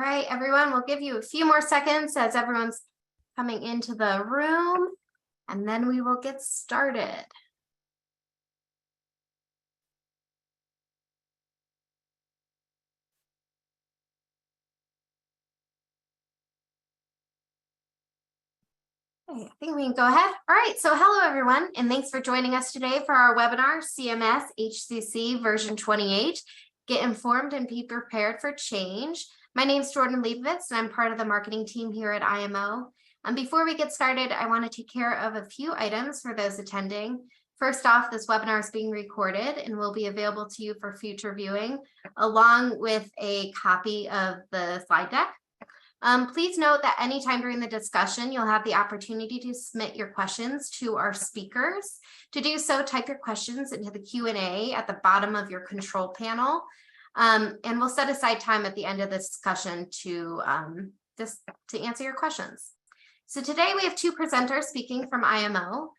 right, everyone, we'll give you a few more seconds as everyone's coming into the room, and then we will get started. Okay, I think we can go ahead. All right, so hello everyone, and thanks for joining us today for our webinar, CMS-HCC version 28, Get Informed and Be Prepared for Change. My name is Jordan Leibovitz, and I'm part of the marketing team here at IMO. Before we get started, I want to take care of a few items for those attending. First off, this webinar is being recorded and will be available to you for future viewing, along with a copy of the slide deck. Please note that anytime during the discussion, you'll have the opportunity to submit your questions to our speakers. To do so, type your questions into the Q&A at the bottom of your control panel. And we'll set aside time at the end of this discussion to answer your questions. So today we have two presenters speaking from IMO.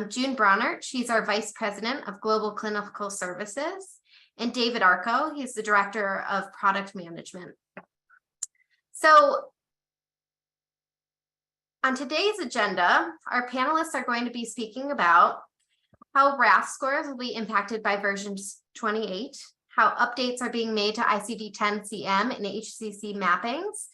June Bronnert, she's our Vice President of Global Clinical Services, and David Arco, he's the Director of Product Management. So on today's agenda, our panelists are going to be speaking about how RAS scores will be impacted by version 28, how updates are being made to ICD-10-CM and HCC mappings,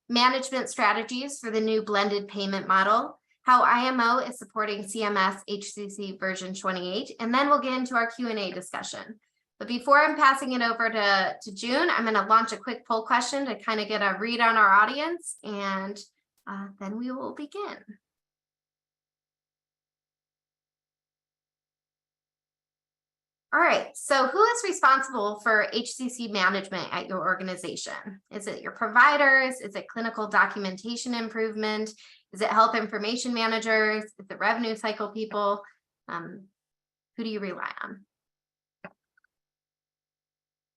management strategies for the new blended payment model, how IMO is supporting CMS-HCC version 28, and then we'll get into our Q&A discussion. But before I'm passing it over to June, I'm going to launch a quick poll question to kind of get a read on our audience, and then we will begin. All right, so who is responsible for HCC management at your organization? Is it your providers? Is it clinical documentation improvement? Is it health information managers? Is it revenue cycle people? Who do you rely on?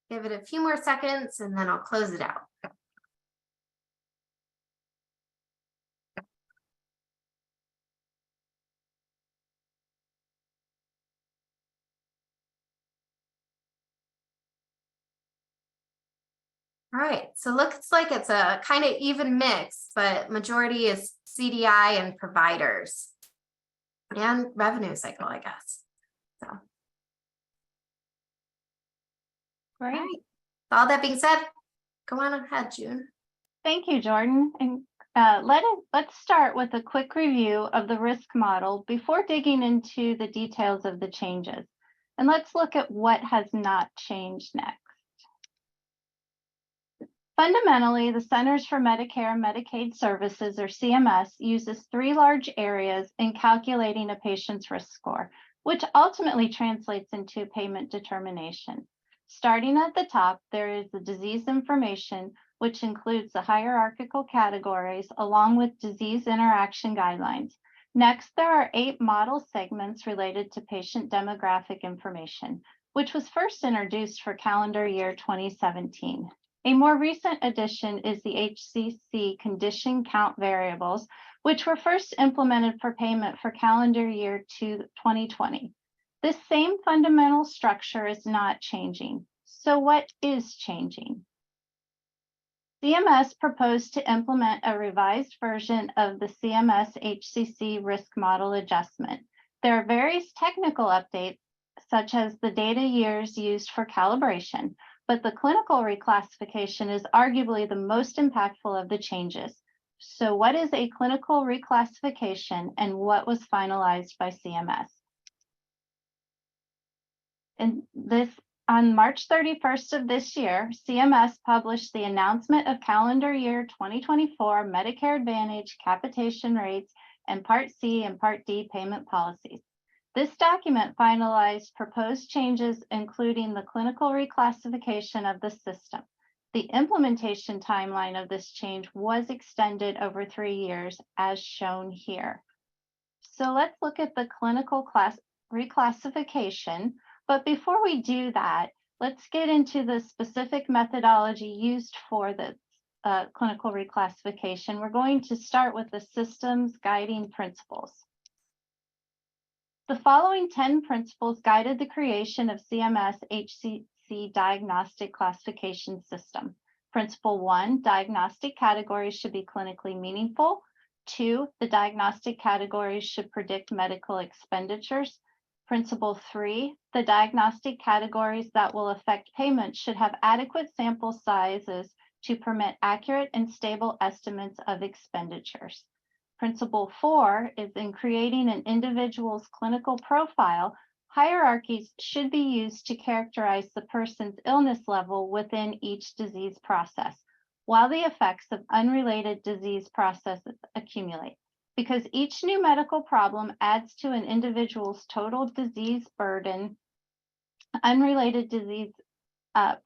Give it a few more seconds and then I'll close it out. All right, so looks like it's a kind of even mix, but majority is CDI and providers and revenue cycle, I guess. So. Great. All right. All that being said, go on ahead, June. Thank you, Jordan. And let's start with a quick review of the risk model before digging into the details of the changes. And let's look at what has not changed next. Fundamentally, the Centers for Medicare and Medicaid Services, or CMS, uses three large areas in calculating a patient's risk score, which ultimately translates into payment determination. Starting at the top, there is the disease information, which includes the hierarchical categories along with disease interaction guidelines. Next, there are 8 model segments related to patient demographic information, which was first introduced for calendar year 2017. A more recent addition is the HCC condition count variables, which were first implemented for payment for calendar year 2020. This same fundamental structure is not changing. So what is changing? CMS proposed to implement a revised version of the CMS-HCC risk model adjustment. There are various technical updates, such as the data years used for calibration, but the clinical reclassification is arguably the most impactful of the changes. So what is a clinical reclassification and what was finalized by CMS? On March 31st of this year, CMS published the announcement of calendar year 2024 Medicare Advantage capitation rates and Part C and Part D payment policies. This document finalized proposed changes, including the clinical reclassification of the system. The implementation timeline of this change was extended over 3 years, as shown here. So let's look at the clinical reclassification. But before we do that, let's get into the specific methodology used for the clinical reclassification. We're going to start with the system's guiding principles. The following 10 principles guided the creation of CMS-HCC diagnostic classification system. Principle 1, diagnostic categories should be clinically meaningful. 2, the diagnostic categories should predict medical expenditures. Principle 3, the diagnostic categories that will affect payment should have adequate sample sizes to permit accurate and stable estimates of expenditures. Principle 4 is in creating an individual's clinical profile, hierarchies should be used to characterize the person's illness level within each disease process, while the effects of unrelated disease processes accumulate. Because each new medical problem adds to an individual's total disease burden, unrelated disease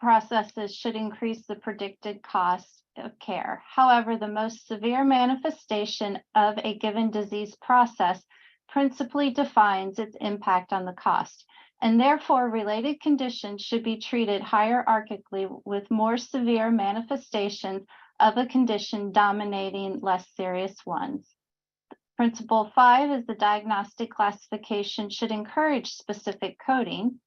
processes should increase the predicted cost of care. However, the most severe manifestation of a given disease process principally defines its impact on the cost, and therefore related conditions should be treated hierarchically with more severe manifestations of a condition dominating less serious ones. Principle 5 is the diagnostic classification should encourage specific coding.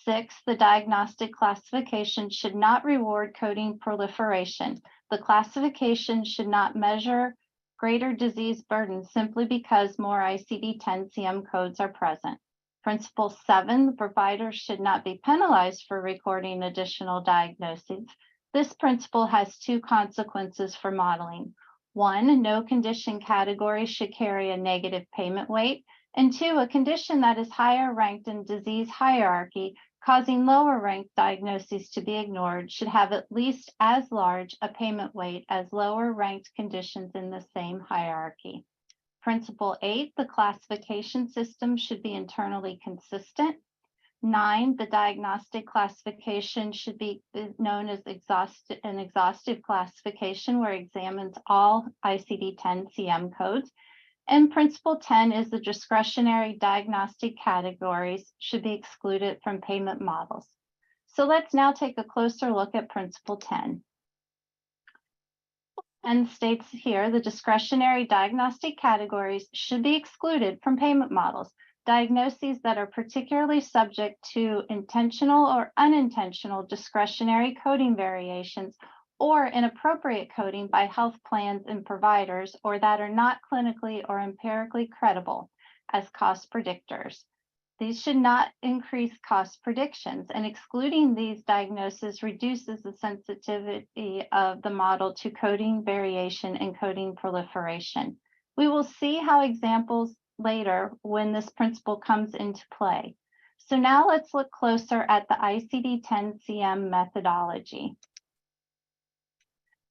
6, the diagnostic classification should not reward coding proliferation. The classification should not measure greater disease burden simply because more ICD-10-CM codes are present. Principle 7, the providers should not be penalized for recording additional diagnoses. This principle has 2 consequences for modeling. 1, no condition category should carry a negative payment weight. And 2, a condition that is higher ranked in disease hierarchy, causing lower ranked diagnoses to be ignored, should have at least as large a payment weight as lower ranked conditions in the same hierarchy. Principle 8, the classification system should be internally consistent. 9, the diagnostic classification should be known as an exhaustive classification where it examines all ICD-10-CM codes. And principle 10 is the discretionary diagnostic categories should be excluded from payment models. So let's now take a closer look at principle 10. And states here, the discretionary diagnostic categories should be excluded from payment models. Diagnoses that are particularly subject to intentional or unintentional discretionary coding variations or inappropriate coding by health plans and providers, or that are not clinically or empirically credible as cost predictors. These should not increase cost predictions, and excluding these diagnoses reduces the sensitivity of the model to coding variation and coding proliferation. We will see how examples later when this principle comes into play. So now let's look closer at the ICD-10-CM methodology.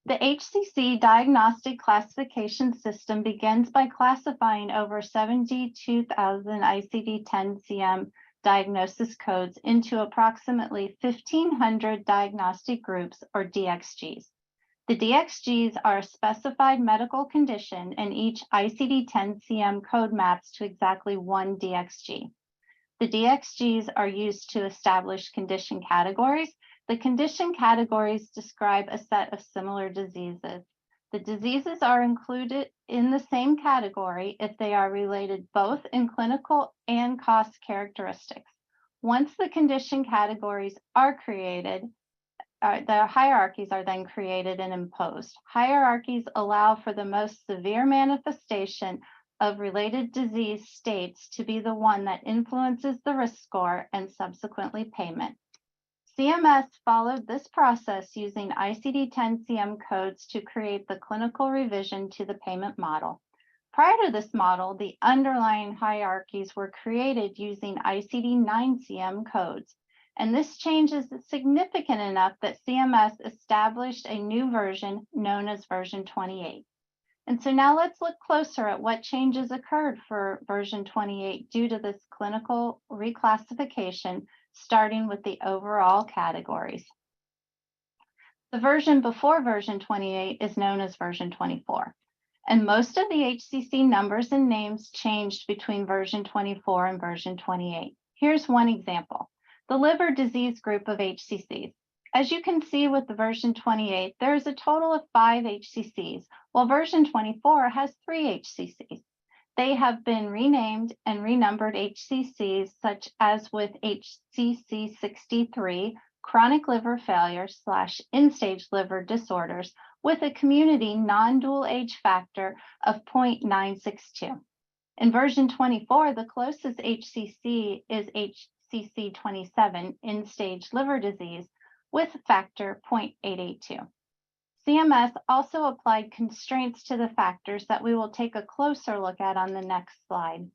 The HCC diagnostic classification system begins by classifying over 72,000 ICD-10-CM diagnosis codes into approximately 1,500 diagnostic groups, or DXGs. The DXGs are a specified medical condition, and each ICD-10-CM code maps to exactly one DXG. The DXGs are used to establish condition categories. The condition categories describe a set of similar diseases. The diseases are included in the same category if they are related both in clinical and cost characteristics. Once the condition categories are created, the hierarchies are then created and imposed. Hierarchies allow for the most severe manifestation of related disease states to be the one that influences the risk score and subsequently payment. CMS followed this process using ICD-10-CM codes to create the clinical revision to the payment model. Prior to this model, the underlying hierarchies were created using ICD-9-CM codes, and this change is significant enough that CMS established a new version known as version 28. And so now let's look closer at what changes occurred for version 28 due to this clinical reclassification, starting with the overall categories. The version before version 28 is known as version 24. And most of the HCC numbers and names changed between version 24 and version 28. Here's one example, the liver disease group of HCCs. As you can see with the version 28, there is a total of 5 HCCs, while version 24 has 3 HCCs. They have been renamed and renumbered HCCs, such as with HCC 63, chronic liver failure / end-stage liver disorders with a community non-dual age factor of 0.962. In version 24, the closest HCC is HCC 27, end-stage liver disease, with factor 0.882. CMS also applied constraints to the factors that we will take a closer look at on the next slide.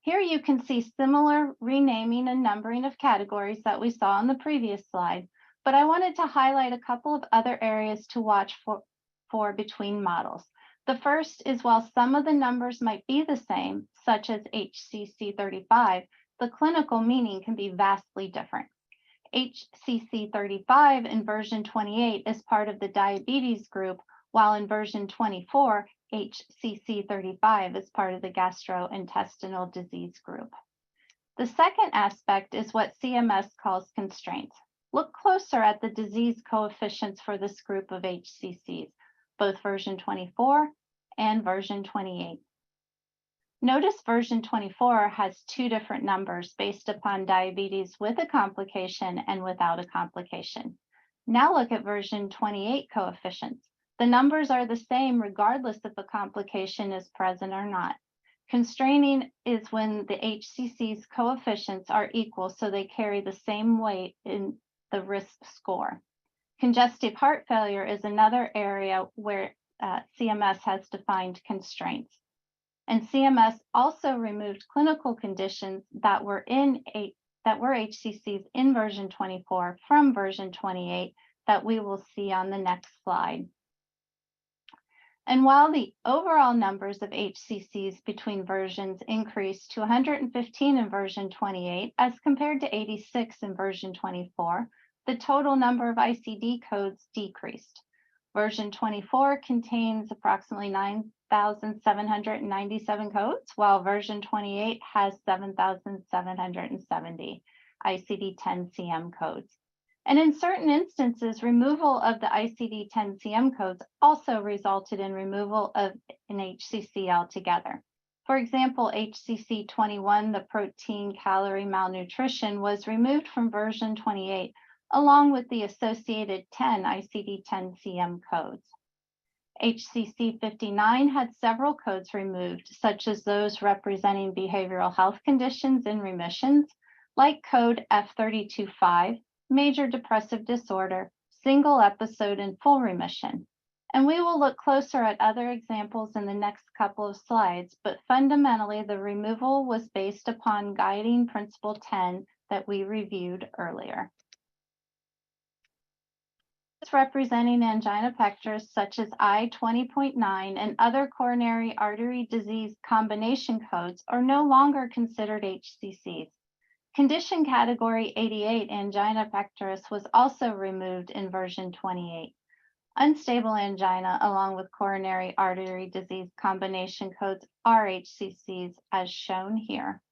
Here you can see similar renaming and numbering of categories that we saw on the previous slide, but I wanted to highlight a couple of other areas to watch for between models. The first is while some of the numbers might be the same, such as HCC 35, the clinical meaning can be vastly different. HCC 35 in version 28 is part of the diabetes group, while in version 24, HCC 35 is part of the gastrointestinal disease group. The second aspect is what CMS calls constraints. Look closer at the disease coefficients for this group of HCCs, both version 24 and version 28. Notice version 24 has two different numbers based upon diabetes with a complication and without a complication. Now look at version 28 coefficients. The numbers are the same regardless if a complication is present or not. Constraining is when the HCC's coefficients are equal, so they carry the same weight in the risk score. Congestive heart failure is another area where CMS has defined constraints. And CMS also removed clinical conditions that were HCCs in version 24 from version 28 that we will see on the next slide. And while the overall numbers of HCCs between versions increased to 115 in version 28 as compared to 86 in version 24, the total number of ICD codes decreased. Version 24 contains approximately 9,797 codes, while version 28 has 7,770 ICD-10-CM codes. And in certain instances, removal of the ICD-10-CM codes also resulted in removal of an HCC altogether. For example, HCC 21, the protein calorie malnutrition, was removed from version 28, along with the associated 10 ICD-10-CM codes. HCC 59 had several codes removed, such as those representing behavioral health conditions in remissions, like code F325, major depressive disorder, single episode in full remission. And we will look closer at other examples in the next couple of slides, but fundamentally the removal was based upon guiding principle 10 that we reviewed earlier. Representing angina pectoris such as I-20.9 and other coronary artery disease combination codes are no longer considered HCCs. Condition category 88, angina pectoris, was also removed in version 28. Unstable angina, along with coronary artery disease combination codes, are HCCs as shown here.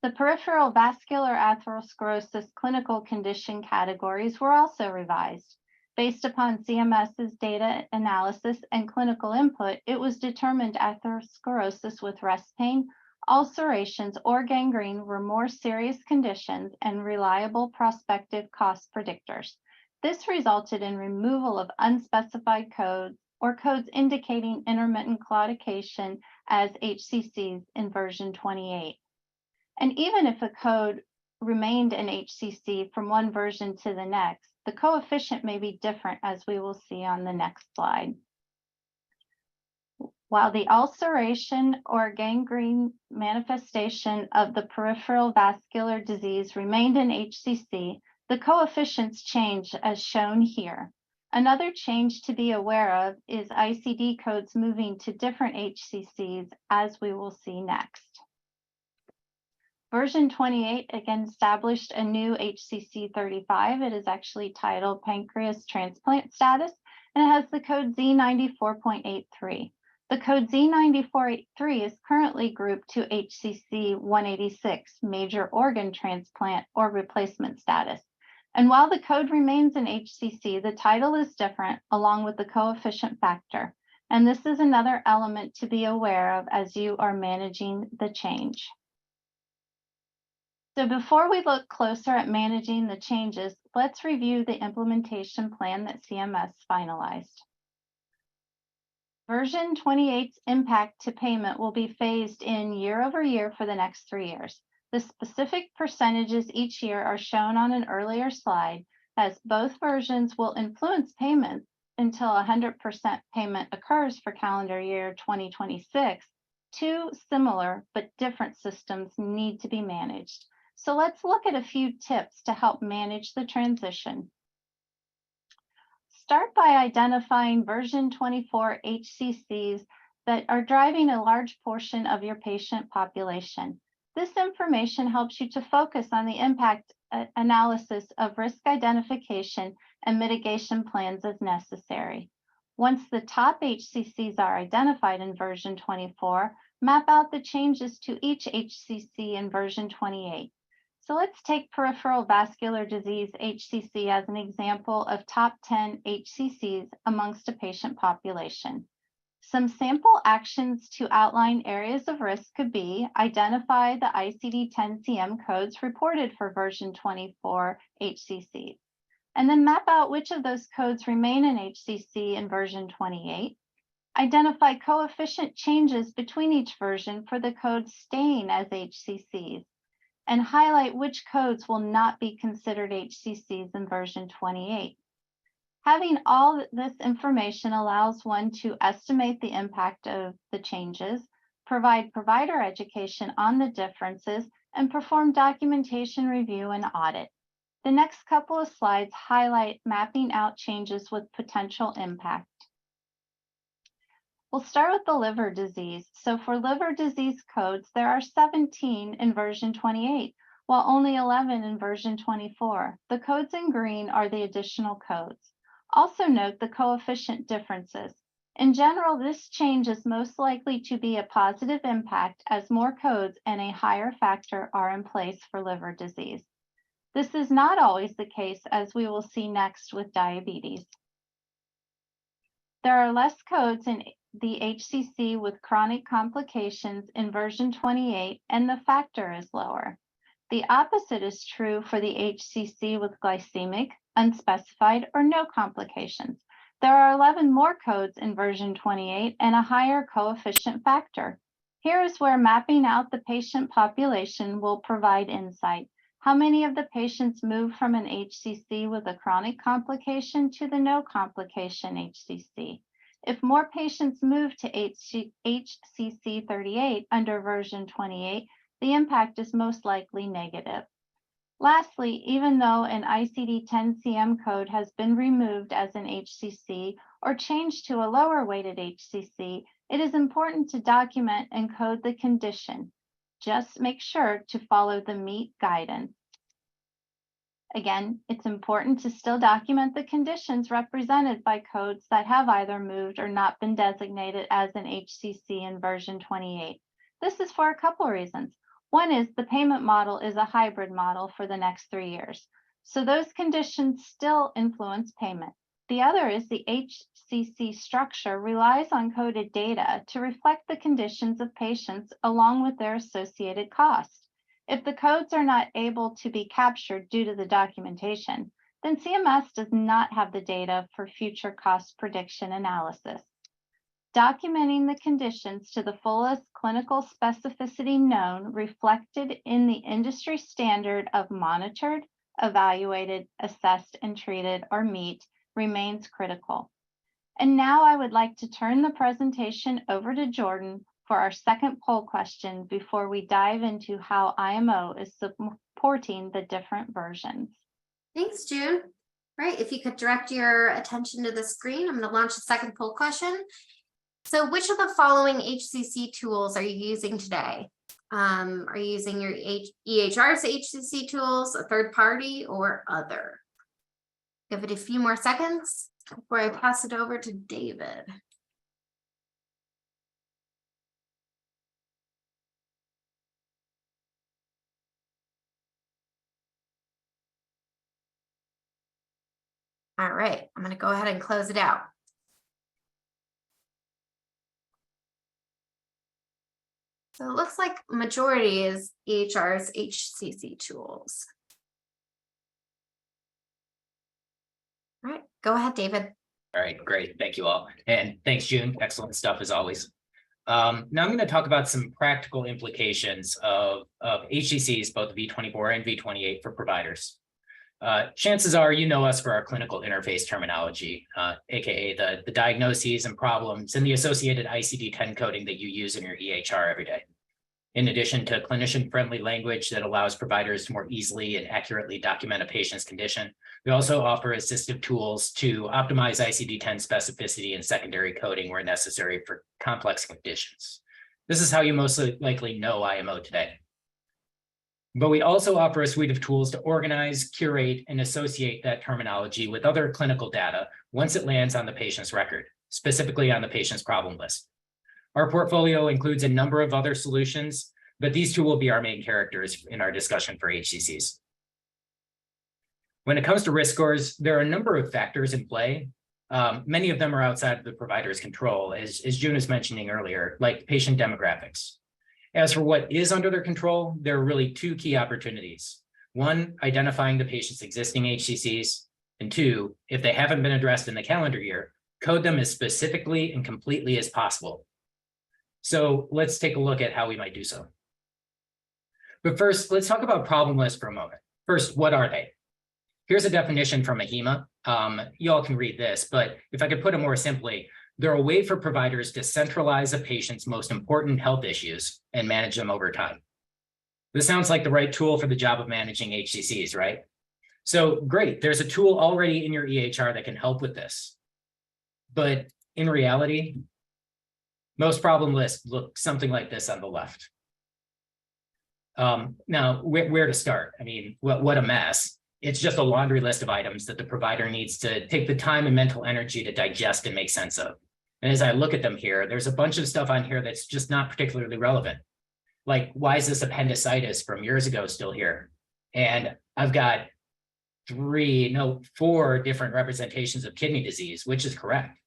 The peripheral vascular atherosclerosis clinical condition categories were also revised. Based upon CMS's data analysis and clinical input, it was determined atherosclerosis with rest pain, ulcerations, or gangrene were more serious conditions and reliable prospective cost predictors. This resulted in removal of unspecified codes or codes indicating intermittent claudication as HCCs in version 28. And even if a code remained an HCC from one version to the next, the coefficient may be different, as we will see on the next slide. While the ulceration or gangrene manifestation of the peripheral vascular disease remained in HCC, the coefficients changed as shown here. Another change to be aware of is ICD codes moving to different HCCs, as we will see next. Version 28 again established a new HCC 35. It is actually titled pancreas transplant status, and it has the code Z94.83. The code Z9483 is currently grouped to HCC 186, major organ transplant or replacement status. And while the code remains in HCC, the title is different along with the coefficient factor. And this is another element to be aware of as you are managing the change. So before we look closer at managing the changes, let's review the implementation plan that CMS finalized. Version 28's impact to payment will be phased in year over year for the next 3 years. The specific percentages each year are shown on an earlier slide, as both versions will influence payment until 100% payment occurs for calendar year 2026. Two similar but different systems need to be managed. So let's look at a few tips to help manage the transition. Start by identifying version 24 HCCs that are driving a large portion of your patient population. This information helps you to focus on the impact analysis of risk identification and mitigation plans as necessary. Once the top HCCs are identified in version 24, map out the changes to each HCC in version 28. So let's take peripheral vascular disease HCC as an example of top 10 HCCs amongst a patient population. Some sample actions to outline areas of risk could be identify the ICD-10-CM codes reported for version 24 HCCs, and then map out which of those codes remain in HCC in version 28. Identify coefficient changes between each version for the codes staying as HCCs, and highlight which codes will not be considered HCCs in version 28. Having all this information allows one to estimate the impact of the changes, provide provider education on the differences, and perform documentation review and audit. The next couple of slides highlight mapping out changes with potential impact. We'll start with the liver disease. So for liver disease codes, there are 17 in version 28, while only 11 in version 24. The codes in green are the additional codes. Also note the coefficient differences. In general, this change is most likely to be a positive impact as more codes and a higher factor are in place for liver disease. This is not always the case, as we will see next with diabetes. There are less codes in the HCC with chronic complications in version 28, and the factor is lower. The opposite is true for the HCC with glycemic, unspecified, or no complications. There are 11 more codes in version 28 and a higher coefficient factor. Here is where mapping out the patient population will provide insight. How many of the patients move from an HCC with a chronic complication to the no complication HCC? If more patients move to HCC 38 under version 28, the impact is most likely negative. Lastly, even though an ICD-10-CM code has been removed as an HCC or changed to a lower weighted HCC, it is important to document and code the condition. Just make sure to follow the MEET guidance. Again, it's important to still document the conditions represented by codes that have either moved or not been designated as an HCC in version 28. This is for a couple of reasons. One is the payment model is a hybrid model for the next 3 years, so those conditions still influence payment. The other is the HCC structure relies on coded data to reflect the conditions of patients along with their associated costs. If the codes are not able to be captured due to the documentation, then CMS does not have the data for future cost prediction analysis. Documenting the conditions to the fullest clinical specificity known reflected in the industry standard of monitored, evaluated, assessed, and treated, or MEET, remains critical. And now I would like to turn the presentation over to Jordan for our second poll question before we dive into how IMO is supporting the different versions. Thanks, June. Right, if you could direct your attention to the screen, I'm going to launch the second poll question. So which of the following HCC tools are you using today? Are you using your EHR's HCC tools, a third party, or other? Give it a few more seconds before I pass it over to David. All right, I'm going to go ahead and close it out. So it looks like majority is EHR's HCC tools. All right, go ahead, David. All right, great. Thank you all. And thanks, June. Excellent stuff as always. Now I'm going to talk about some practical implications of HCCs, both V24 and V28 for providers. Chances are you know us for our clinical interface terminology, aka the diagnoses and problems and the associated ICD-10 coding that you use in your EHR every day. In addition to clinician-friendly language that allows providers to more easily and accurately document a patient's condition, we also offer assistive tools to optimize ICD-10 specificity and secondary coding where necessary for complex conditions. This is how you most likely know IMO today. But we also offer a suite of tools to organize, curate, and associate that terminology with other clinical data once it lands on the patient's record, specifically on the patient's problem list. Our portfolio includes a number of other solutions, but these two will be our main characters in our discussion for HCCs. When it comes to risk scores, there are a number of factors in play. Many of them are outside of the provider's control, as June was mentioning earlier, like patient demographics. As for what is under their control, there are really two key opportunities. One, identifying the patient's existing HCCs, and two, if they haven't been addressed in the calendar year, code them as specifically and completely as possible. So let's take a look at how we might do so. But first, let's talk about problem lists for a moment. First, what are they? Here's a definition from AHIMA. You all can read this, but if I could put it more simply, they're a way for providers to centralize a patient's most important health issues and manage them over time. This sounds like the right tool for the job of managing HCCs, right? So great, there's a tool already in your EHR that can help with this. But in reality, most problem lists look something like this on the left. Now, where to start? I mean, what a mess. It's just a laundry list of items that the provider needs to take the time and mental energy to digest and make sense of. And as I look at them here, there's a bunch of stuff on here that's just not particularly relevant. Like, why is this appendicitis from years ago still here? And I've got 4 different representations of kidney disease, which is correct.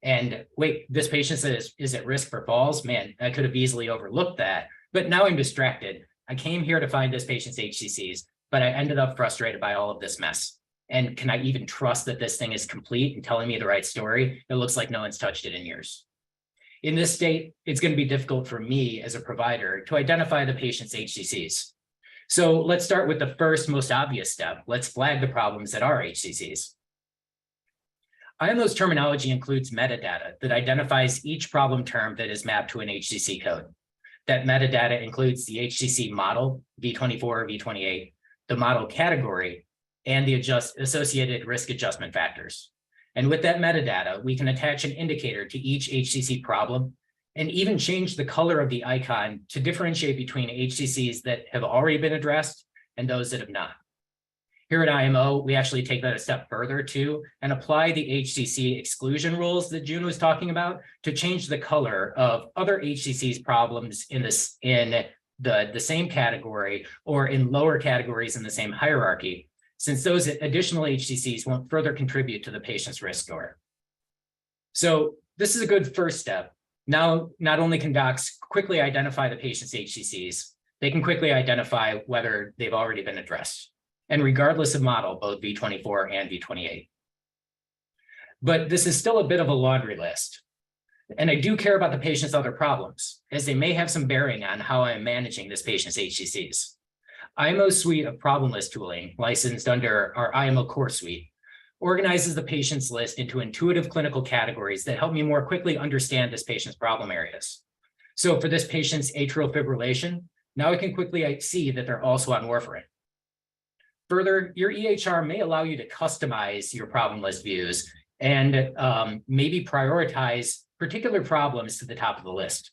And wait, this patient is at risk for falls. Man, I could have easily overlooked that, but now I'm distracted. I came here to find this patient's HCCs, but I ended up frustrated by all of this mess. And can I even trust that this thing is complete and telling me the right story? It looks like no one's touched it in years. In this state, it's going to be difficult for me as a provider to identify the patient's HCCs. So let's start with the first, most obvious step. Let's flag the problems that are HCCs. IMO's terminology includes metadata that identifies each problem term that is mapped to an HCC code. That metadata includes the HCC model, V24 or V28, the model category, and the associated risk adjustment factors. And with that metadata, we can attach an indicator to each HCC problem and even change the color of the icon to differentiate between HCCs that have already been addressed and those that have not. Here at IMO, we actually take that a step further too and apply the HCC exclusion rules that June was talking about to change the color of other HCCs problems in the same category or in lower categories in the same hierarchy, since those additional HCCs won't further contribute to the patient's risk score. So this is a good first step. Now, not only can docs quickly identify the patient's HCCs, they can quickly identify whether they've already been addressed, and regardless of model, both V24 and V28. But this is still a bit of a laundry list. And I do care about the patient's other problems, as they may have some bearing on how I'm managing this patient's HCCs. IMO's suite of problem list tooling, licensed under our IMO Core suite, organizes the patient's list into intuitive clinical categories that help me more quickly understand this patient's problem areas. So for this patient's atrial fibrillation, now I can quickly see that they're also on warfarin. Further, your EHR may allow you to customize your problem list views and maybe prioritize particular problems to the top of the list.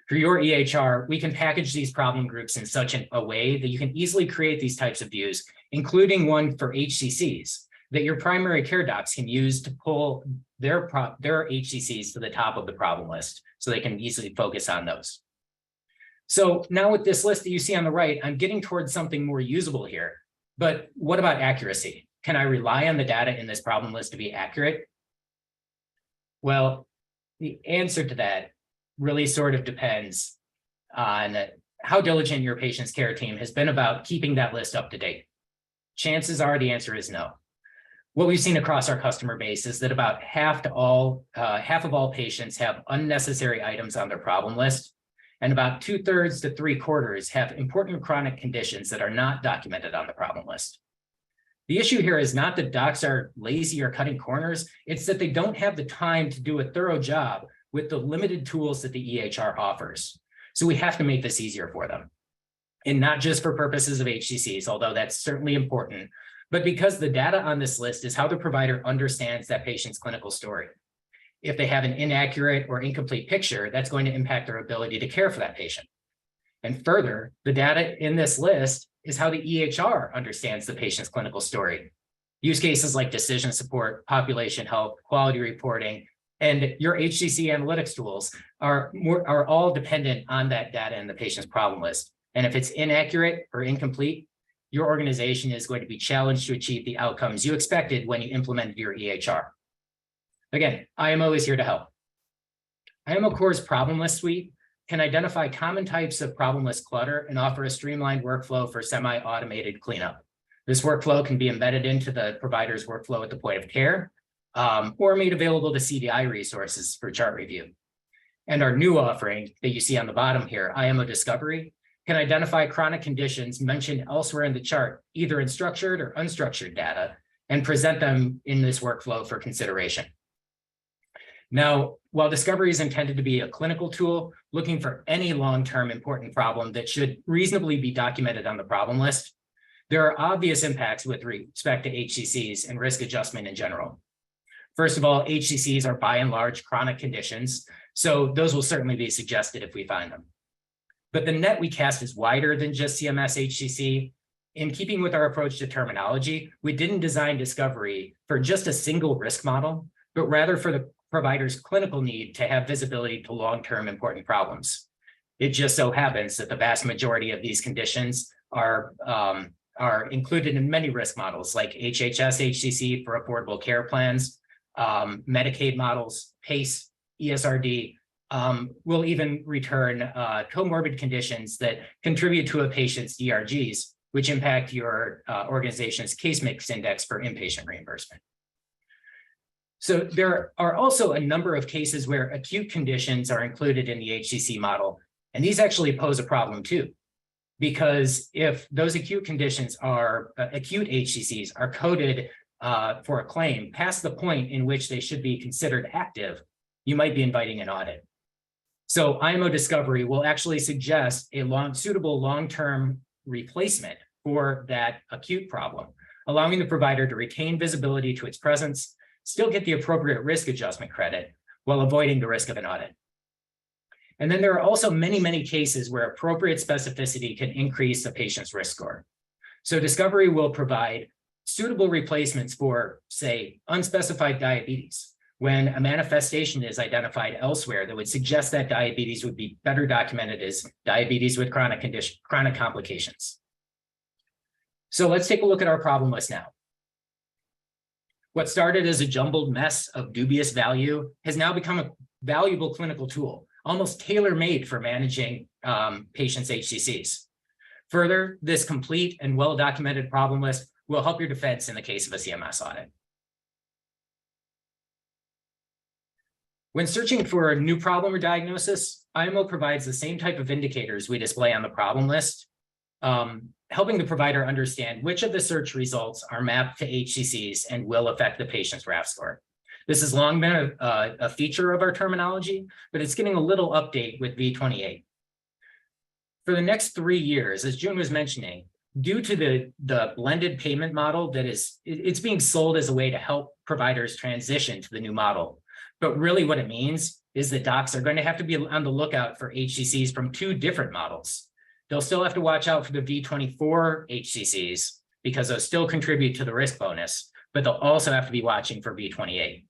For your EHR, we can package these problem groups in such a way that you can easily create these types of views, including one for HCCs that your primary care docs can use to pull their HCCs to the top of the problem list so they can easily focus on those. So now with this list that you see on the right, I'm getting towards something more usable here. But what about accuracy? Can I rely on the data in this problem list to be accurate? Well, the answer to that really sort of depends. on how diligent your patient's care team has been about keeping that list up to date. Chances are the answer is no. What we've seen across our customer base is that about half of all patients have unnecessary items on their problem list, and about 2/3 to 3/4 have important chronic conditions that are not documented on the problem list. The issue here is not that docs are lazy or cutting corners, it's that they don't have the time to do a thorough job with the limited tools that the EHR offers. So we have to make this easier for them. And not just for purposes of HCCs, although that's certainly important, but because the data on this list is how the provider understands that patient's clinical story. If they have an inaccurate or incomplete picture, that's going to impact their ability to care for that patient. And further, the data in this list is how the EHR understands the patient's clinical story. Use cases like decision support, population health, quality reporting, and your HCC analytics tools are all dependent on that data in the patient's problem list. And if it's inaccurate or incomplete, your organization is going to be challenged to achieve the outcomes you expected when you implemented your EHR. Again, IMO is here to help. IMO Core's problem list suite can identify common types of problem list clutter and offer a streamlined workflow for semi-automated cleanup. This workflow can be embedded into the provider's workflow at the point of care, or made available to CDI resources for chart review. And our new offering that you see on the bottom here, IMO Discovery, can identify chronic conditions mentioned elsewhere in the chart, either in structured or unstructured data, and present them in this workflow for consideration. Now, while Discovery is intended to be a clinical tool, looking for any long-term important problem that should reasonably be documented on the problem list, there are obvious impacts with respect to HCCs and risk adjustment in general. First of all, HCCs are by and large chronic conditions, so those will certainly be suggested if we find them. But the net we cast is wider than just CMS-HCC. In keeping with our approach to terminology, we didn't design Discovery for just a single risk model, but rather for the provider's clinical need to have visibility to long-term important problems. It just so happens that the vast majority of these conditions are included in many risk models like HHS-HCC for affordable care plans, Medicaid models, PACE, ESRD. Will even return comorbid conditions that contribute to a patient's DRGs, which impact your organization's case mix index for inpatient reimbursement. So there are also a number of cases where acute conditions are included in the HCC model, and these actually pose a problem too, because if those acute conditions are acute HCCs are coded for a claim past the point in which they should be considered active, you might be inviting an audit. So IMO Discovery will actually suggest a suitable long-term replacement for that acute problem, allowing the provider to retain visibility to its presence, still get the appropriate risk adjustment credit while avoiding the risk of an audit. And then there are also many, many cases where appropriate specificity can increase the patient's risk score. So Discovery will provide suitable replacements for, say, unspecified diabetes, when a manifestation is identified elsewhere that would suggest that diabetes would be better documented as diabetes with chronic complications. So let's take a look at our problem list now. What started as a jumbled mess of dubious value has now become a valuable clinical tool, almost tailor-made for managing patients' HCCs. Further, this complete and well-documented problem list will help your defense in the case of a CMS audit. When searching for a new problem or diagnosis, IMO provides the same type of indicators we display on the problem list, helping the provider understand which of the search results are mapped to HCCs and will affect the patient's RAF score. This has long been a feature of our terminology, but it's getting a little update with V28. For the next 3 years, as June was mentioning, due to the blended payment model that it's being sold as a way to help providers transition to the new model. But really what it means is that docs are going to have to be on the lookout for HCCs from 2 different models. They'll still have to watch out for the V24 HCCs because those still contribute to the risk bonus, but they'll also have to be watching for V28.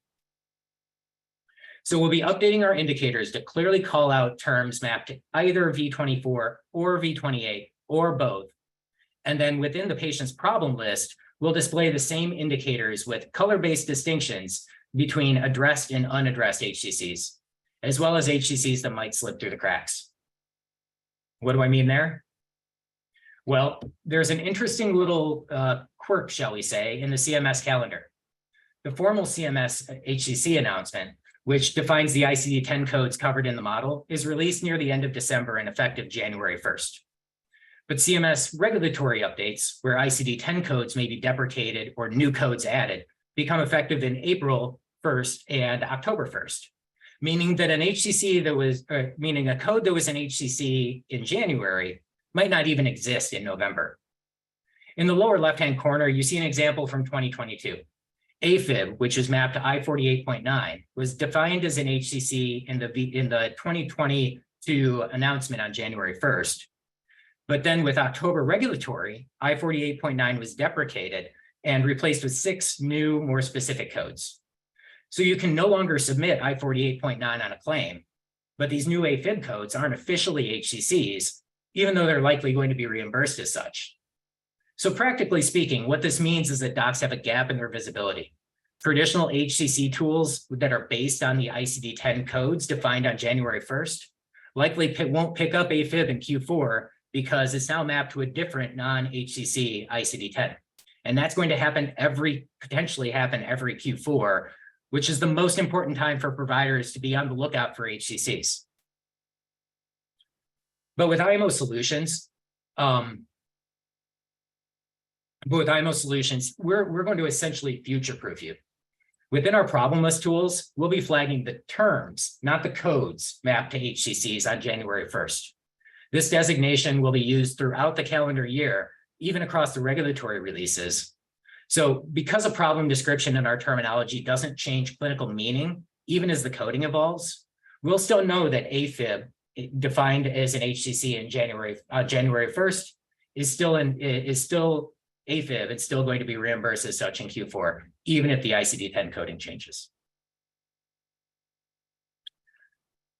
So we'll be updating our indicators to clearly call out terms mapped to either V24 or V28 or both. And then within the patient's problem list, we'll display the same indicators with color-based distinctions between addressed and unaddressed HCCs, as well as HCCs that might slip through the cracks. What do I mean there? Well, there's an interesting little quirk, shall we say, in the CMS calendar. The formal CMS-HCC announcement, which defines the ICD-10 codes covered in the model, is released near the end of December and effective January 1st. But CMS regulatory updates, where ICD-10 codes may be deprecated or new codes added, become effective in April 1st and October 1st, meaning that an HCC that was, meaning a code that was an HCC in January might not even exist in November. In the lower left-hand corner, you see an example from 2022. AFib, which is mapped to I-48.9, was defined as an HCC in the 2022 announcement on January 1st. But then with October regulatory, I-48.9 was deprecated and replaced with 6 new, more specific codes. So you can no longer submit I-48.9 on a claim, but these new AFib codes aren't officially HCCs, even though they're likely going to be reimbursed as such. So practically speaking, what this means is that docs have a gap in their visibility. Traditional HCC tools that are based on the ICD-10 codes defined on January 1st likely won't pick up AFib in Q4 because it's now mapped to a different non-HCC ICD-10. And that's going to potentially happen every Q4, which is the most important time for providers to be on the lookout for HCCs. But with IMO solutions, we're going to essentially future-proof you. Within our problem list tools, we'll be flagging the terms, not the codes, mapped to HCCs on January 1st. This designation will be used throughout the calendar year, even across the regulatory releases. So because a problem description in our terminology doesn't change clinical meaning, even as the coding evolves, we'll still know that AFib, defined as an HCC in January 1st, is still AFib. It's still going to be reimbursed as such in Q4, even if the ICD-10 coding changes.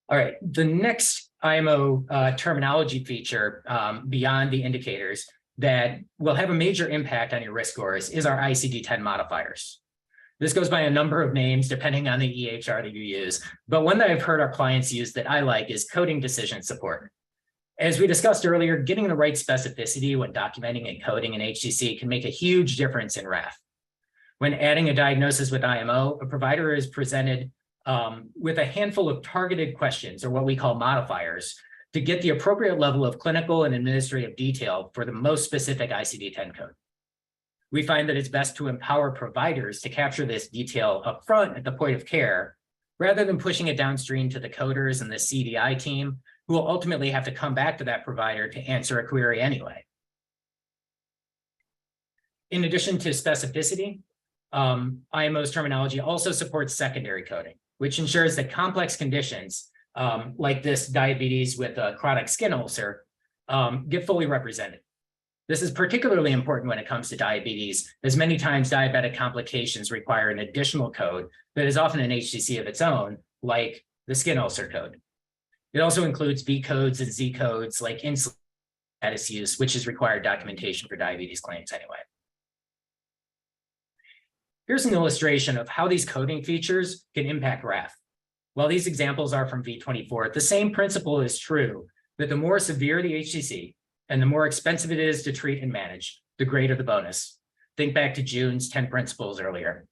All right, the next IMO terminology feature beyond the indicators that will have a major impact on your risk scores is our ICD-10 modifiers. This goes by a number of names depending on the EHR that you use, but one that I've heard our clients use that I like is coding decision support. As we discussed earlier, getting the right specificity when documenting and coding an HCC can make a huge difference in RAF. When adding a diagnosis with IMO, a provider is presented with a handful of targeted questions, or what we call modifiers, to get the appropriate level of clinical and administrative detail for the most specific ICD-10 code. We find that it's best to empower providers to capture this detail upfront at the point of care, rather than pushing it downstream to the coders and the CDI team, who will ultimately have to come back to that provider to answer a query anyway. In addition to specificity, IMO's terminology also supports secondary coding, which ensures that complex conditions like this diabetes with a chronic skin ulcer get fully represented. This is particularly important when it comes to diabetes, as many times diabetic complications require an additional code that is often an HCC of its own, like the skin ulcer code. It also includes V codes and Z codes like insulin status use, which is required documentation for diabetes claims anyway. Here's an illustration of how these coding features can impact RAF. While these examples are from V24, the same principle is true, that the more severe the HCC and the more expensive it is to treat and manage, the greater the bonus. Think back to June's 10 principles earlier.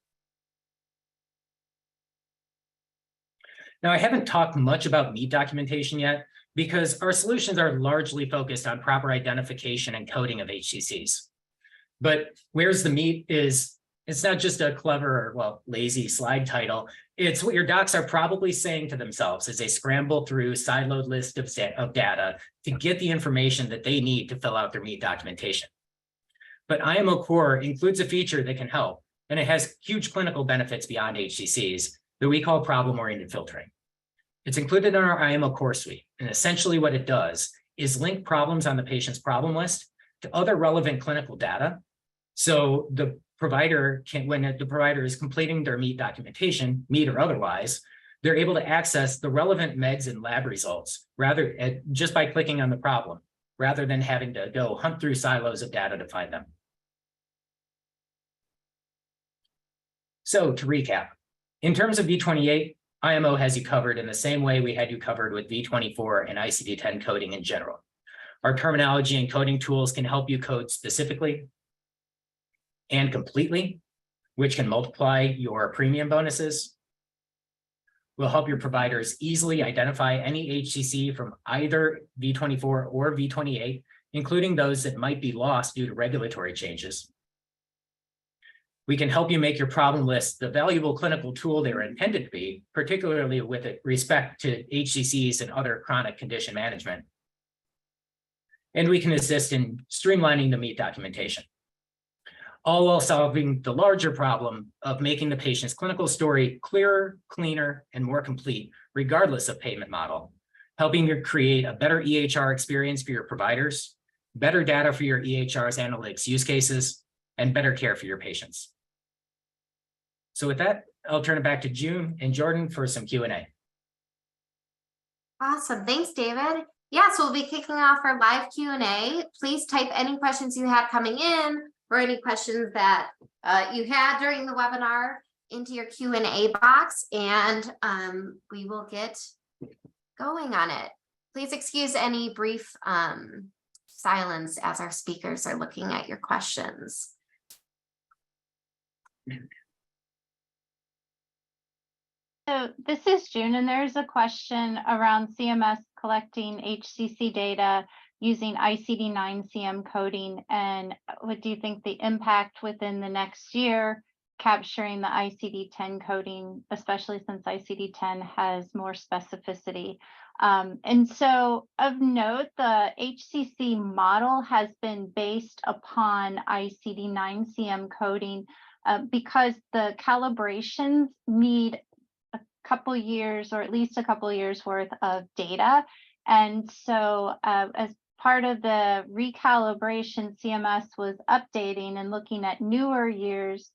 Now, I haven't talked much about meat documentation yet because our solutions are largely focused on proper identification and coding of HCCs. But where's the meat is, it's not just a clever or, well, lazy slide title. It's what your docs are probably saying to themselves as they scramble through siloed lists of data to get the information that they need to fill out their meat documentation. But IMO Core includes a feature that can help, and it has huge clinical benefits beyond HCCs that we call problem-oriented filtering. It's included in our IMO Core suite, and essentially what it does is link problems on the patient's problem list to other relevant clinical data. So the provider can, when the provider is completing their meat documentation, meat or otherwise, they're able to access the relevant meds and lab results just by clicking on the problem, rather than having to go hunt through silos of data to find them. So to recap, in terms of V28, IMO has you covered in the same way we had you covered with V24 and ICD-10 coding in general. Our terminology and coding tools can help you code specifically and completely, which can multiply your premium bonuses. We'll help your providers easily identify any HCC from either V24 or V28, including those that might be lost due to regulatory changes. We can help you make your problem list the valuable clinical tool they were intended to be, particularly with respect to HCCs and other chronic condition management. And we can assist in streamlining the MEET documentation, all while solving the larger problem of making the patient's clinical story clearer, cleaner, and more complete, regardless of payment model, helping you create a better EHR experience for your providers, better data for your EHR's analytics use cases, and better care for your patients. So with that, I'll turn it back to June and Jordan for some Q&A. Awesome. Thanks, David. Yeah, so we'll be kicking off our live Q&A. Please type any questions you had coming in or any questions that you had during the webinar into your Q&A box, and we will get going on it. Please excuse any brief silence as our speakers are looking at your questions. So this is June, and there's a question around CMS collecting HCC data using ICD-10-CM coding, and what do you think the impact within the next year capturing the ICD-10 coding, especially since ICD-10 has more specificity? And so of note, the HCC model has been based upon ICD-10-CM coding because the calibrations need a couple years, or at least a couple years worth of data. And so as part of the recalibration, CMS was updating and looking at newer years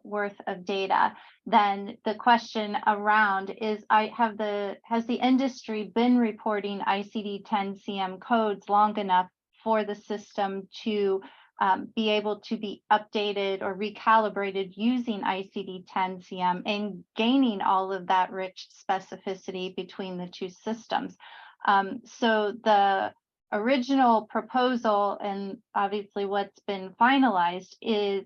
worth of data. Then the question around is, has the industry been reporting ICD-10-CM codes long enough for the system to be able to be updated or recalibrated using ICD-10-CM and gaining all of that rich specificity between the two systems? So the original proposal, and obviously what's been finalized, is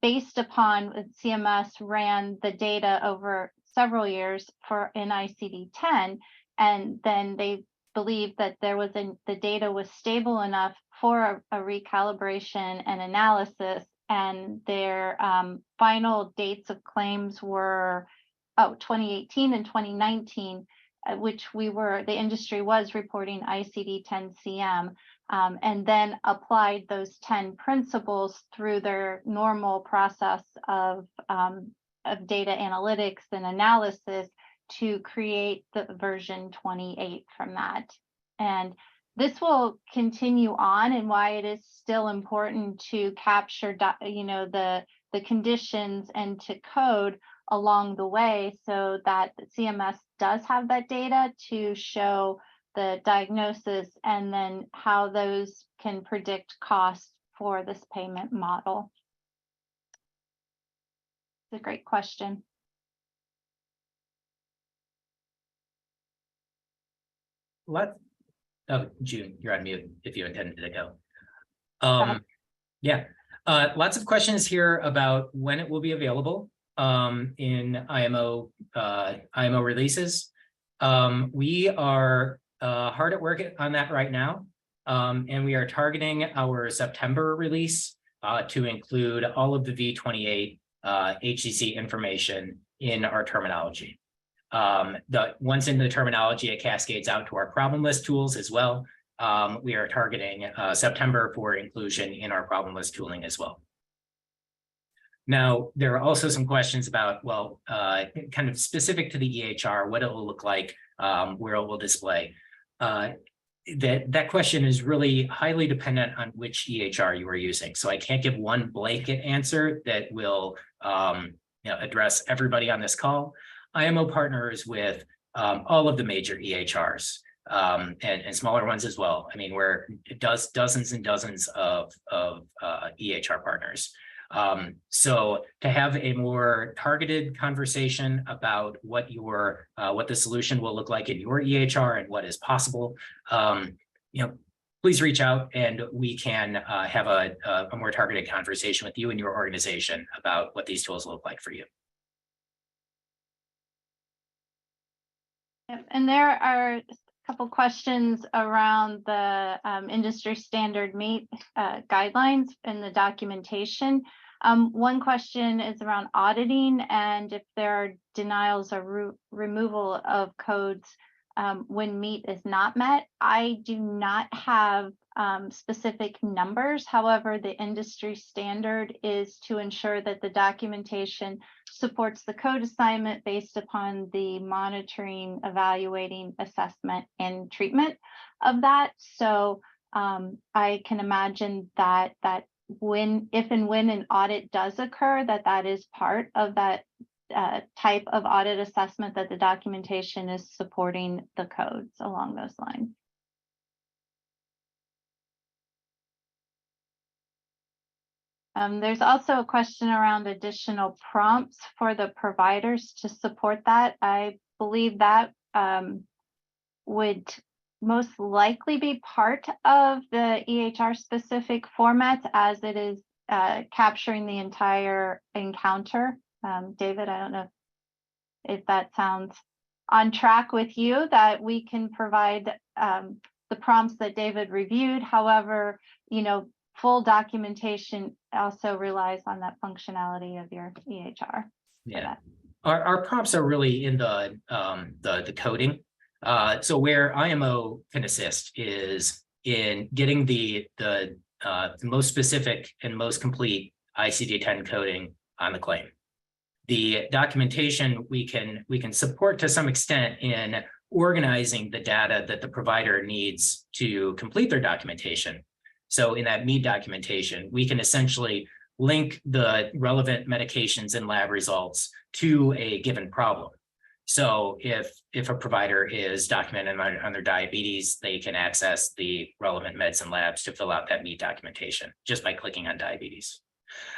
based upon CMS ran the data over several years in ICD-10, and then they believed that the data was stable enough for a recalibration and analysis, and their final dates of claims were 2018 and 2019, which the industry was reporting ICD-10-CM, and then applied those 10 principles through their normal process of data analytics and analysis to create the version 28 from that. And this will continue on, and why it is still important to capture the conditions and to code along the way, so that CMS does have that data to show the diagnosis and then how those can predict costs for this payment model. It's a great question. June, you're on mute if you intended to go. Yeah, lots of questions here about when it will be available in IMO releases. We are hard at work on that right now, and we are targeting our September release to include all of the V28 HCC information in our terminology. Once in the terminology, it cascades out to our problem list tools as well. We are targeting September for inclusion in our problem list tooling as well. Now, there are also some questions about, well, kind of specific to the EHR, what it will look like, where it will display. That question is really highly dependent on which EHR you are using. So I can't give one blanket answer that will address everybody on this call. IMO partners with all of the major EHRs and smaller ones as well. I mean, it does dozens and dozens of EHR partners. So to have a more targeted conversation about what the solution will look like in your EHR and what is possible, please reach out and we can have a more targeted conversation with you and your organization about what these tools look like for you. Yep. And there are a couple questions around the industry standard meet guidelines and the documentation. One question is around auditing and if there are denials or removal of codes when meet is not met. I do not have specific numbers. However, the industry standard is to ensure that the documentation supports the code assignment based upon the monitoring, evaluating, assessment, and treatment of that. So I can imagine that if and when an audit does occur, that is part of that type of audit assessment, that the documentation is supporting the codes along those lines. There's also a question around additional prompts for the providers to support that. I believe that would most likely be part of the EHR specific formats as it is capturing the entire encounter. David, I don't know if that sounds on track with you, that we can provide the prompts that David reviewed. However, full documentation also relies on that functionality of your EHR. Yeah, our prompts are really in the coding. So where IMO can assist is in getting the most specific and most complete ICD-10 coding on the claim. The documentation we can support to some extent in organizing the data that the provider needs to complete their documentation. So in that MEAD documentation, we can essentially link the relevant medications and lab results to a given problem. So if a provider is documenting on their diabetes, they can access the relevant meds and labs to fill out that MEAD documentation just by clicking on diabetes.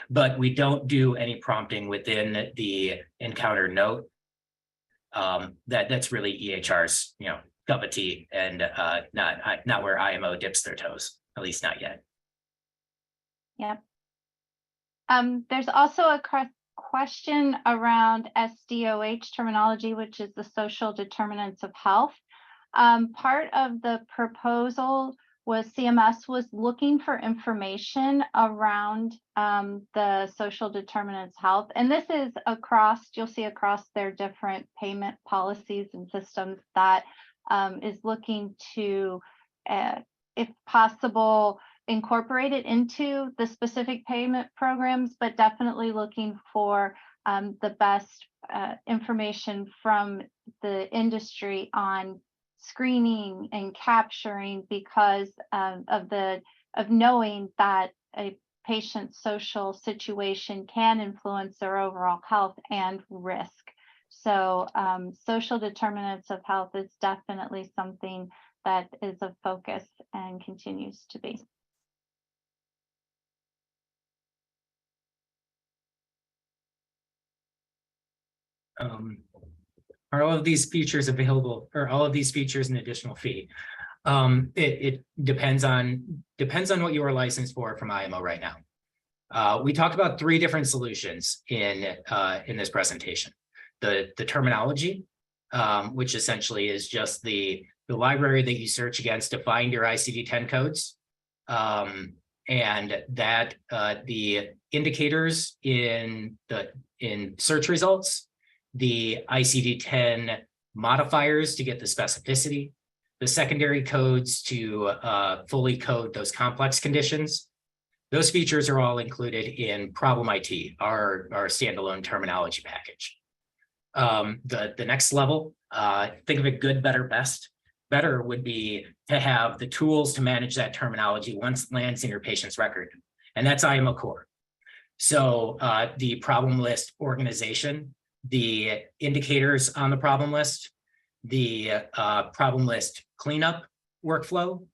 But we don't do any prompting within the encounter note. That's really EHR's cup of tea, and not where IMO dips their toes, at least not yet. Yep. There's also a question around SDOH terminology, which is the social determinants of health. Part of the proposal was CMS was looking for information around the social determinants of health. And this is you'll see across their different payment policies and systems that is looking to, if possible, incorporate it into the specific payment programs, but definitely looking for the best information from the industry on screening and capturing, because of knowing that a patient's social situation can influence their overall health and risk. So social determinants of health is definitely something that is a focus and continues to be. Are all of these features available, or all of these features an additional fee? It depends on what you are licensed for from IMO right now. We talked about 3 different solutions in this presentation. The terminology, which essentially is just the library that you search against to find your ICD-10 codes, and that the indicators in search results, the ICD-10 modifiers to get the specificity, the secondary codes to fully code those complex conditions. Those features are all included in Problem IT, our standalone terminology package. The next level, think of it good, better, best. Better would be to have the tools to manage that terminology once it lands in your patient's record, and that's IMO Core. So the problem list organization, the indicators on the problem list, the problem list cleanup workflow,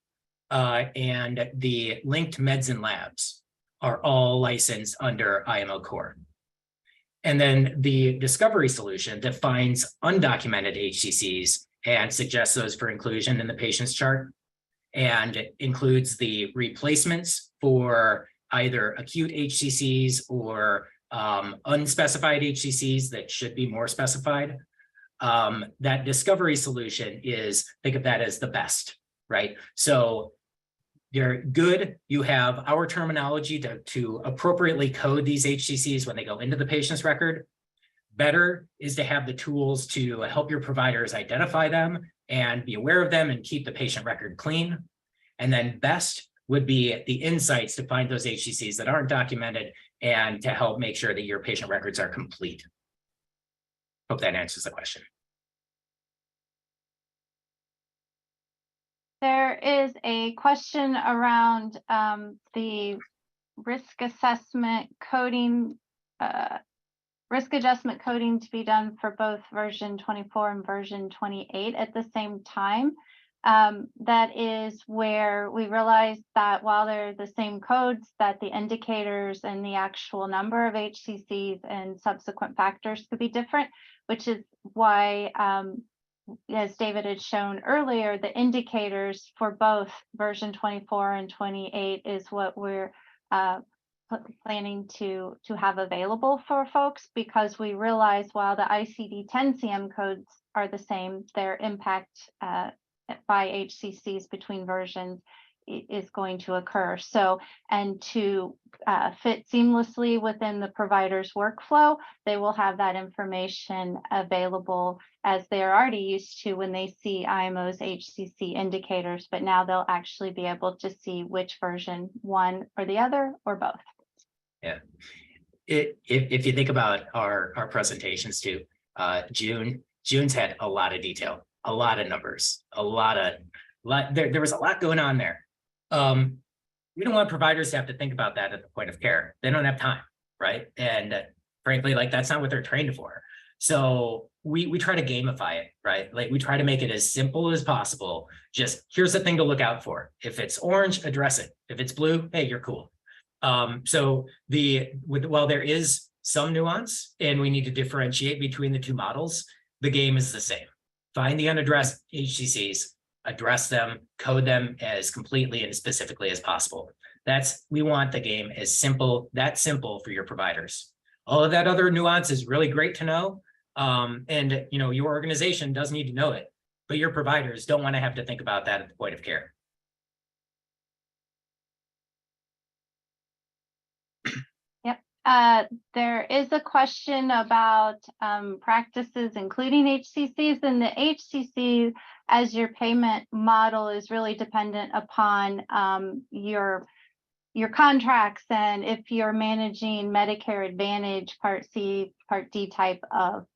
and the linked meds and labs are all licensed under IMO Core. And then the discovery solution that finds undocumented HCCs and suggests those for inclusion in the patient's chart and it includes the replacements for either acute HCCs or unspecified HCCs that should be more specified. That discovery solution is, think of that as the best, right? So you're good. You have our terminology to appropriately code these HCCs when they go into the patient's record. Better is to have the tools to help your providers identify them and be aware of them and keep the patient record clean. And then best would be the insights to find those HCCs that aren't documented and to help make sure that your patient records are complete. Hope that answers the question. There is a question around the risk assessment coding, risk adjustment coding to be done for both version 24 and version 28 at the same time. That is where we realized that while they're the same codes, that the indicators and the actual number of HCCs and subsequent factors could be different, which is why, as David had shown earlier, the indicators for both version 24 and 28 is what we're planning to have available for folks, because we realize while the ICD-10-CM codes are the same, their impact by HCCs between versions is going to occur. So, and to fit seamlessly within the provider's workflow, they will have that information available as they're already used to when they see IMO's HCC indicators, but now they'll actually be able to see which version, one or the other, or both. Yeah. If you think about our presentations too, June's had a lot of detail, a lot of numbers, there was a lot going on there. We don't want providers to have to think about that at the point of care. They don't have time, right? And frankly, like that's not what they're trained for. So we try to gamify it, right? Like we try to make it as simple as possible. Just here's the thing to look out for. If it's orange, address it. If it's blue, hey, you're cool. So while there is some nuance and we need to differentiate between the two models, the game is the same. Find the unaddressed HCCs, address them, code them as completely and specifically as possible. We want the game as simple for your providers. All of that other nuance is really great to know. And your organization does need to know it, but your providers don't want to have to think about that at the point of care. There is a question about practices including HCCs, and the HCC as your payment model is really dependent upon your contracts, and if you're managing Medicare Advantage, Part C, Part D type of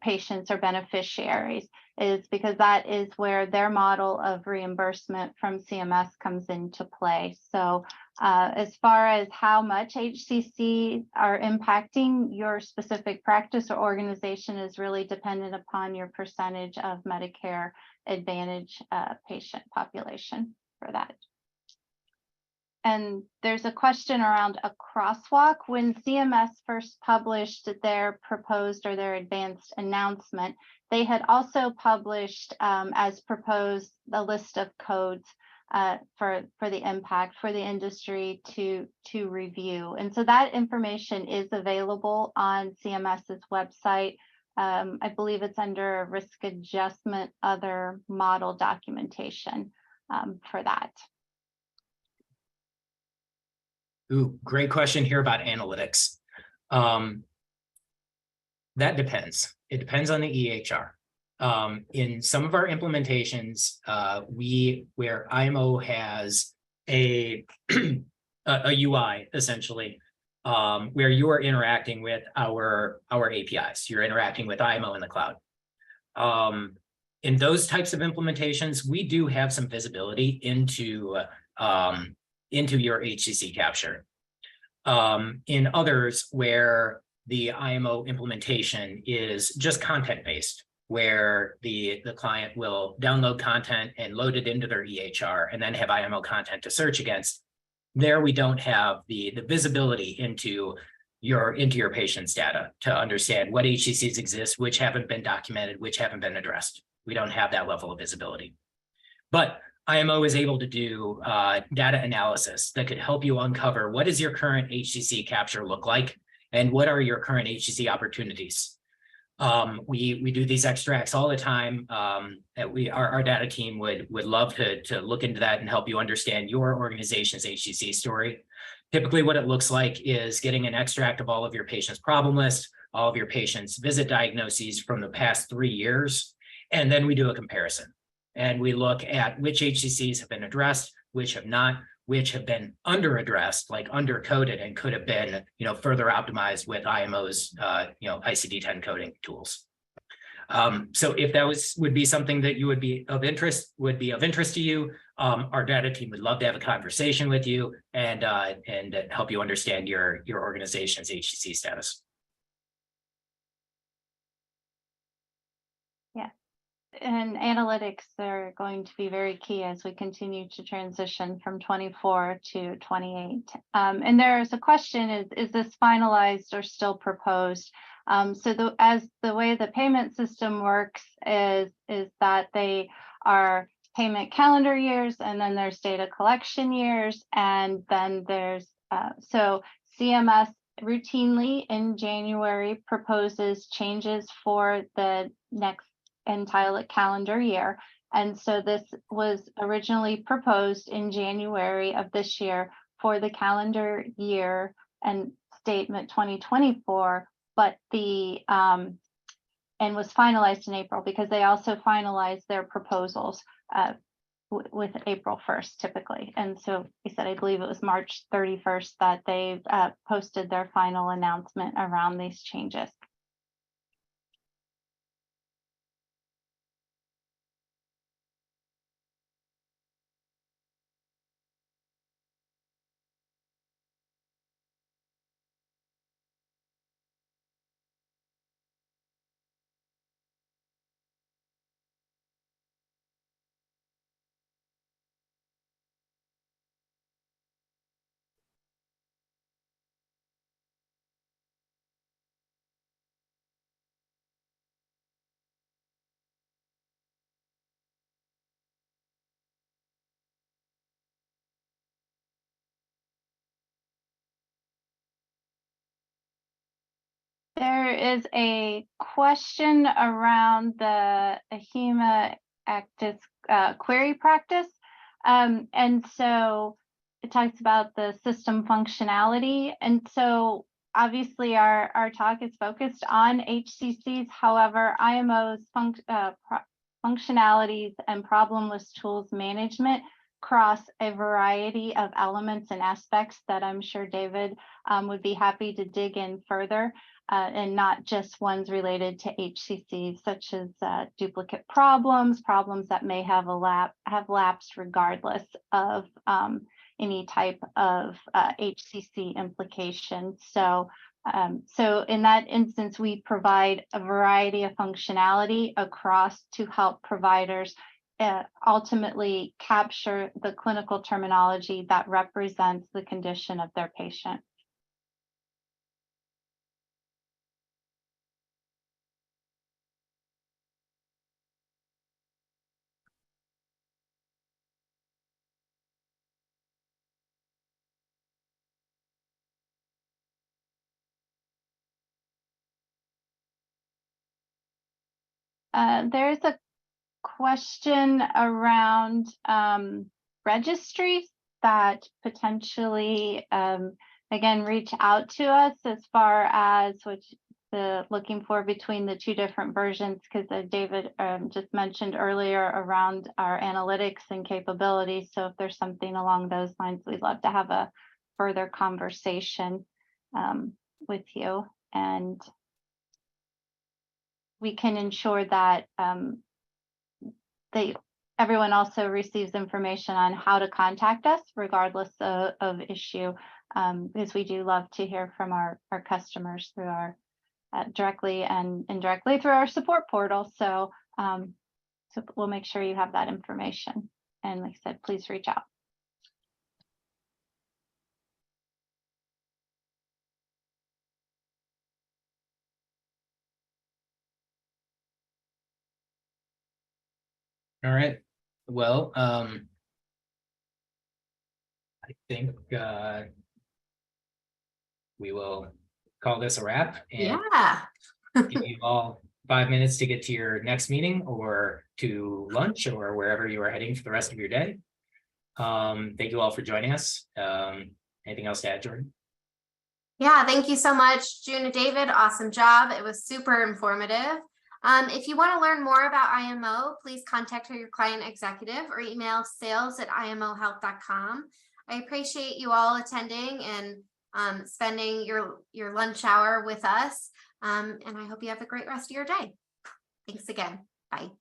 patients or beneficiaries, is because that is where their model of reimbursement from CMS comes into play. So as far as how much HCC are impacting your specific practice or organization is really dependent upon your percentage of Medicare Advantage patient population for that. And there's a question around a crosswalk. When CMS first published their proposed or their advanced announcement, they had also published as proposed the list of codes for the impact for the industry to review. And so that information is available on CMS's website. I believe it's under risk adjustment, other model documentation for that. Ooh, great question here about analytics. That depends. It depends on the EHR. In some of our implementations, where IMO has a UI essentially, where you are interacting with our APIs, you're interacting with IMO in the cloud. In those types of implementations, we do have some visibility into your HCC capture. In others where the IMO implementation is just content-based, where the client will download content and load it into their EHR and then have IMO content to search against, there we don't have the visibility into your patient's data to understand what HCCs exist, which haven't been documented, which haven't been addressed. We don't have that level of visibility. But IMO is able to do data analysis that could help you uncover what does your current HCC capture look like, and what are your current HCC opportunities. We do these extracts all the time. Our data team would love to look into that and help you understand your organization's HCC story. Typically, what it looks like is getting an extract of all of your patients' problem list, all of your patients' visit diagnoses from the past 3 years, and then we do a comparison. And we look at which HCCs have been addressed, which have not, which have been under-addressed, like under-coded, and could have been, further optimized with IMO's, ICD-10 coding tools. So if that would be something that you would be of interest to you, our data team would love to have a conversation with you and help you understand your organization's HCC status. Yeah, and analytics are going to be very key as we continue to transition from 24 to 28. And there's a question: is this finalized or still proposed? So the way the payment system works is that they are payment calendar years, and then there's data collection years, and then there's so CMS routinely in January proposes changes for the next entitled calendar year. And so this was originally proposed in January of this year for the calendar year and statement 2024, but and was finalized in April, because they also finalized their proposals with April 1st typically. And so he said, I believe it was March 31st that they posted their final announcement around these changes. There is a question around the Angina Pectoris query practice. And so it talks about the system functionality. And so obviously our talk is focused on HCCs. However, IMO's functionalities and problemless tools management cross a variety of elements and aspects that I'm sure David would be happy to dig in further. And not just ones related to HCCs, such as duplicate problems that may have lapsed regardless of any type of HCC implication. So in that instance, we provide a variety of functionality across to help providers ultimately capture the clinical terminology that represents the condition of their patient. There's a question around registries that potentially, again, reach out to us as far as looking for between the two different versions, because David just mentioned earlier around our analytics and capabilities. So if there's something along those lines, we'd love to have a further conversation with you. And we can ensure that everyone also receives information on how to contact us regardless of issue, because we do love to hear from our customers through our directly and indirectly through our support portal. So we'll make sure you have that information. And like I said, please reach out. All right. Well, I think we will call this a wrap and Yeah. give you all 5 minutes to get to your next meeting or to lunch or wherever you are heading for the rest of your day. Thank you all for joining us. Anything else to add, Jordan? Yeah, thank you so much, June and David. Awesome job. It was super informative. If you want to learn more about IMO, please contact your client executive or email sales@imohealth.com. I appreciate you all attending and spending your lunch hour with us. And I hope you have a great rest of your day. Thanks again. Bye.